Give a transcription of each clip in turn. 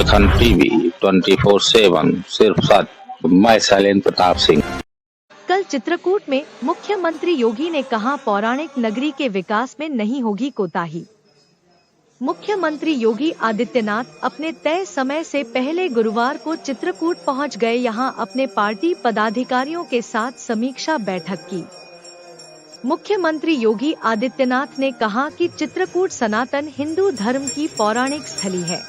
Bundelkhand TV 24/7 सिर्फ सच। मैं शैलेंद्र प्रताप सिंह। कल चित्रकूट में मुख्यमंत्री योगी ने कहा, पौराणिक नगरी के विकास में नहीं होगी कोताही। मुख्यमंत्री योगी आदित्यनाथ अपने तय समय से पहले गुरुवार को चित्रकूट पहुंच गए। यहां अपने पार्टी पदाधिकारियों के साथ समीक्षा बैठक की। मुख्यमंत्री योगी आदित्यनाथ ने कहा कि चित्रकूट सनातन हिंदू धर्म की पौराणिक स्थली है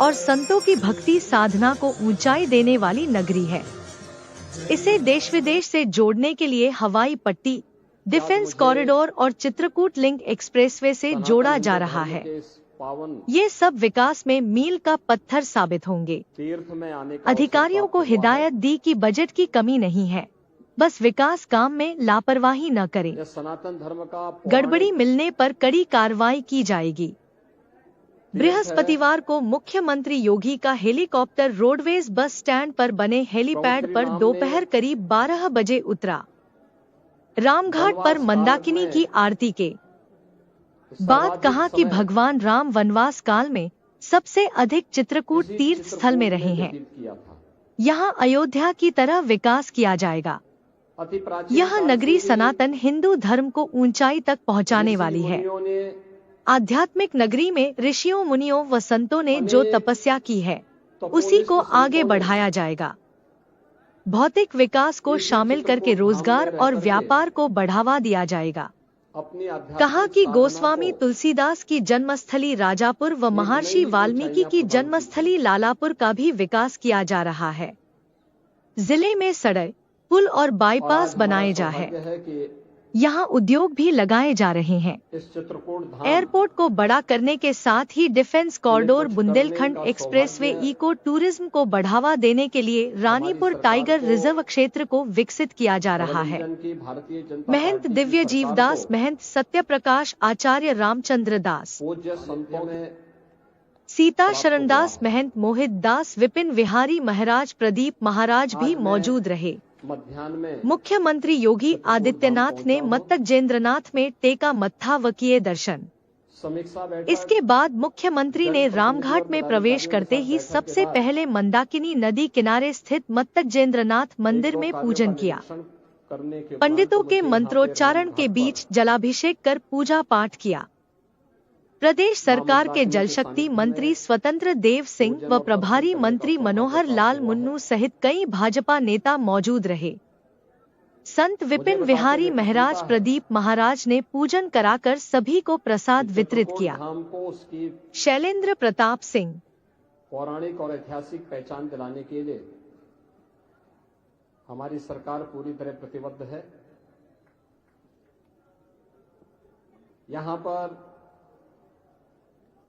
और संतों की भक्ति साधना को ऊंचाई देने वाली नगरी है। इसे देश विदेश से जोड़ने के लिए हवाई पट्टी, डिफेंस कॉरिडोर और चित्रकूट लिंक एक्सप्रेसवे से जोड़ा जा रहा है। ये सब विकास में मील का पत्थर साबित होंगे। अधिकारियों को हिदायत दी कि बजट की कमी नहीं है, बस विकास काम में लापरवाही न करें। गड़बड़ी मिलने पर कड़ी कार्रवाई की जाएगी। बृहस्पतिवार को मुख्यमंत्री योगी का हेलीकॉप्टर रोडवेज बस स्टैंड पर बने हेलीपैड पर दोपहर करीब 12 बजे उतरा। रामघाट पर मंदाकिनी की आरती के बाद कहा कि भगवान राम वनवास काल में सबसे अधिक चित्रकूट तीर्थ स्थल में रहे हैं। यहाँ अयोध्या की तरह विकास किया जाएगा। यह नगरी सनातन हिंदू धर्म को ऊंचाई तक पहुँचाने वाली है। आध्यात्मिक नगरी में ऋषियों, मुनियों व संतों ने जो तपस्या की है, उसी को आगे बढ़ाया जाएगा। भौतिक विकास को शामिल करके रोजगार और व्यापार को बढ़ावा दिया जाएगा। कहा कि गोस्वामी तुलसीदास की जन्मस्थली राजापुर व महर्षि वाल्मीकि की जन्मस्थली लालापुर का भी विकास किया जा रहा है। जिले में सड़क, पुल और बाईपास बनाए जा है। यहाँ उद्योग भी लगाए जा रहे हैं। एयरपोर्ट को बड़ा करने के साथ ही defence corridor, Bundelkhand expressway, eco tourism को बढ़ावा देने के लिए रानीपुर टाइगर रिजर्व क्षेत्र को विकसित किया जा रहा है। महंत दिव्य जीवदास, महंत सत्य प्रकाश, आचार्य रामचंद्र दास, सीता शरण दास, महंत मोहित दास, विपिन विहारी महाराज, प्रदीप महाराज भी मौजूद रहे। मुख्यमंत्री योगी आदित्यनाथ ने मत्तजेंद्रनाथ में टेका मत्था व किए दर्शन। इसके बाद मुख्यमंत्री ने रामघाट में प्रवेश करते ही सबसे पहले मंदाकिनी नदी किनारे स्थित मत्तजेंद्रनाथ मंदिर में पूजन किया। पंडितों के मंत्रोच्चारण के बीच जलाभिषेक कर पूजा पाठ किया। प्रदेश सरकार के जल शक्ति मंत्री स्वतंत्र देव सिंह व प्रभारी मंत्री मनोहर लाल मुन्नू सहित कई भाजपा नेता मौजूद रहे। संत विपिन विहारी महाराज, प्रदीप महाराज ने पूजन कराकर सभी को प्रसाद वितरित किया। शैलेंद्र प्रताप सिंह। पौराणिक और ऐतिहासिक पहचान दिलाने के लिए हमारी सरकार पूरी तरह प्रतिबद्ध है। यहाँ पर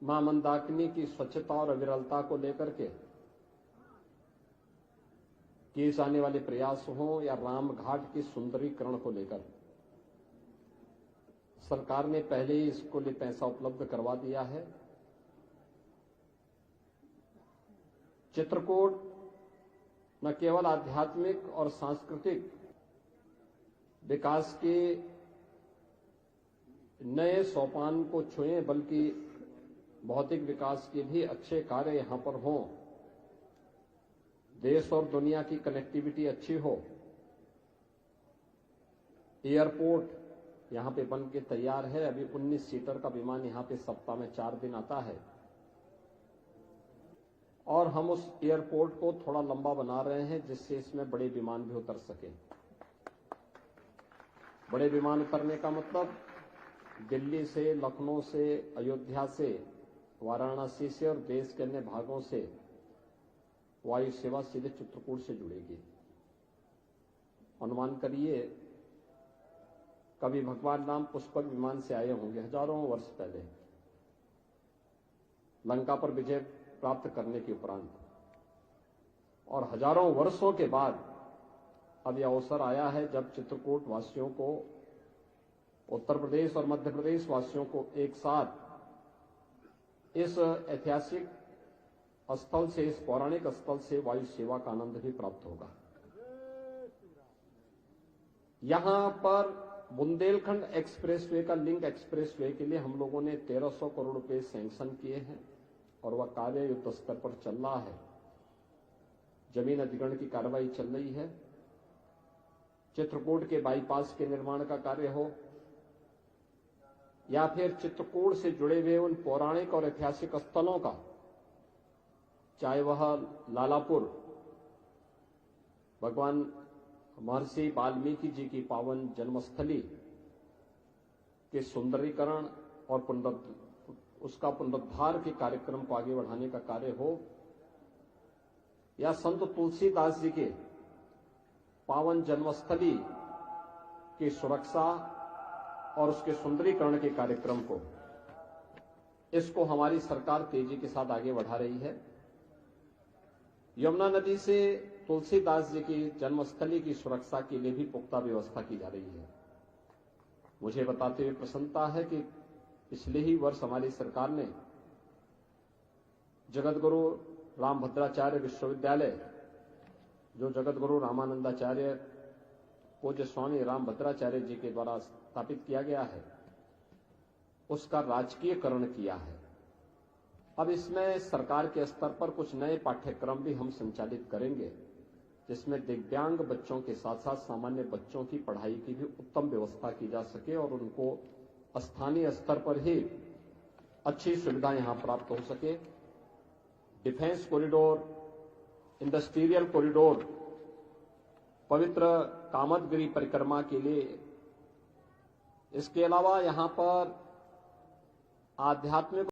मां मंदाकिनी की स्वच्छता और अविरलता को लेकर के किए जाने वाले प्रयास हों या रामघाट की सुंदरीकरण को लेकर, सरकार ने पहले ही इसको लिए पैसा उपलब्ध करवा दिया है। चित्रकूट न केवल आध्यात्मिक और सांस्कृतिक विकास के नए सोपान को छुएं, बल्कि भौतिक विकास के भी अच्छे कार्य यहां पर हों। देश और दुनिया की कनेक्टिविटी अच्छी हो। एयरपोर्ट यहां पे बन के तैयार है। अभी 19 सीटर का विमान यहां पे सप्ताह में 4 दिन आता है और हम उस एयरपोर्ट को थोड़ा लंबा बना रहे हैं जिससे इसमें बड़े विमान भी उतर सके। बड़े विमान उतरने का मतलब दिल्ली से, लखनऊ से, अयोध्या से, वाराणसी से और देश के अन्य भागों से वायु सेवा सीधे चित्रकूट से जुड़ेगी। अनुमान करिए कभी भगवान राम पुष्पक विमान से आए होंगे हजारों वर्ष पहले, लंका पर विजय प्राप्त करने के उपरांत, और हजारों वर्षों के बाद अब यह अवसर आया है जब चित्रकूट वासियों को, उत्तर प्रदेश और मध्य प्रदेश वासियों को एक साथ इस ऐतिहासिक स्थल से, इस पौराणिक स्थल से वायु सेवा का आनंद भी प्राप्त होगा। यहां पर बुंदेलखंड एक्सप्रेसवे का लिंक एक्सप्रेसवे के लिए हम लोगों ने 1300 करोड़ रुपए सैंक्शन किए हैं। और वह कार्य युद्ध स्तर पर चल रहा है। जमीन अधिग्रहण की कार्रवाई चल रही है। चित्रकूट के बाईपास के निर्माण का कार्य हो या फिर चित्रकूट से जुड़े हुए उन पौराणिक और ऐतिहासिक स्थलों का, चाहे वह लालापुर भगवान महर्षि वाल्मीकि जी की पावन जन्मस्थली के सुंदरीकरण और उसका पुनरुद्धार के कार्यक्रम को आगे बढ़ाने का कार्य हो, या संत तुलसीदास जी के पावन जन्मस्थली की सुरक्षा और उसके सुंदरीकरण के कार्यक्रम को, इसको हमारी सरकार तेजी के साथ आगे बढ़ा रही है। यमुना नदी से तुलसीदास जी की जन्मस्थली की सुरक्षा के लिए भी पुख्ता व्यवस्था की जा रही है। मुझे बताते हुए प्रसन्नता है कि पिछले ही वर्ष हमारी सरकार ने जगतगुरु रामभद्राचार्य विश्वविद्यालय, जो जगतगुरु रामानंदाचार्य पूज्य स्वामी रामभद्राचार्य जी के द्वारा स्थापित किया गया है, उसका राजकीयकरण किया है। अब इसमें सरकार के स्तर पर कुछ नए पाठ्यक्रम भी हम संचालित करेंगे, जिसमें दिव्यांग बच्चों के साथ साथ सामान्य बच्चों की पढ़ाई की भी उत्तम व्यवस्था की जा सके और उनको स्थानीय स्तर पर ही अच्छी सुविधा यहां प्राप्त हो सके। डिफेंस कॉरिडोर, इंडस्ट्रियल कॉरिडोर, पवित्र कामदगिरी परिक्रमा के लिए, इसके अलावा यहां पर आध्यात्मिक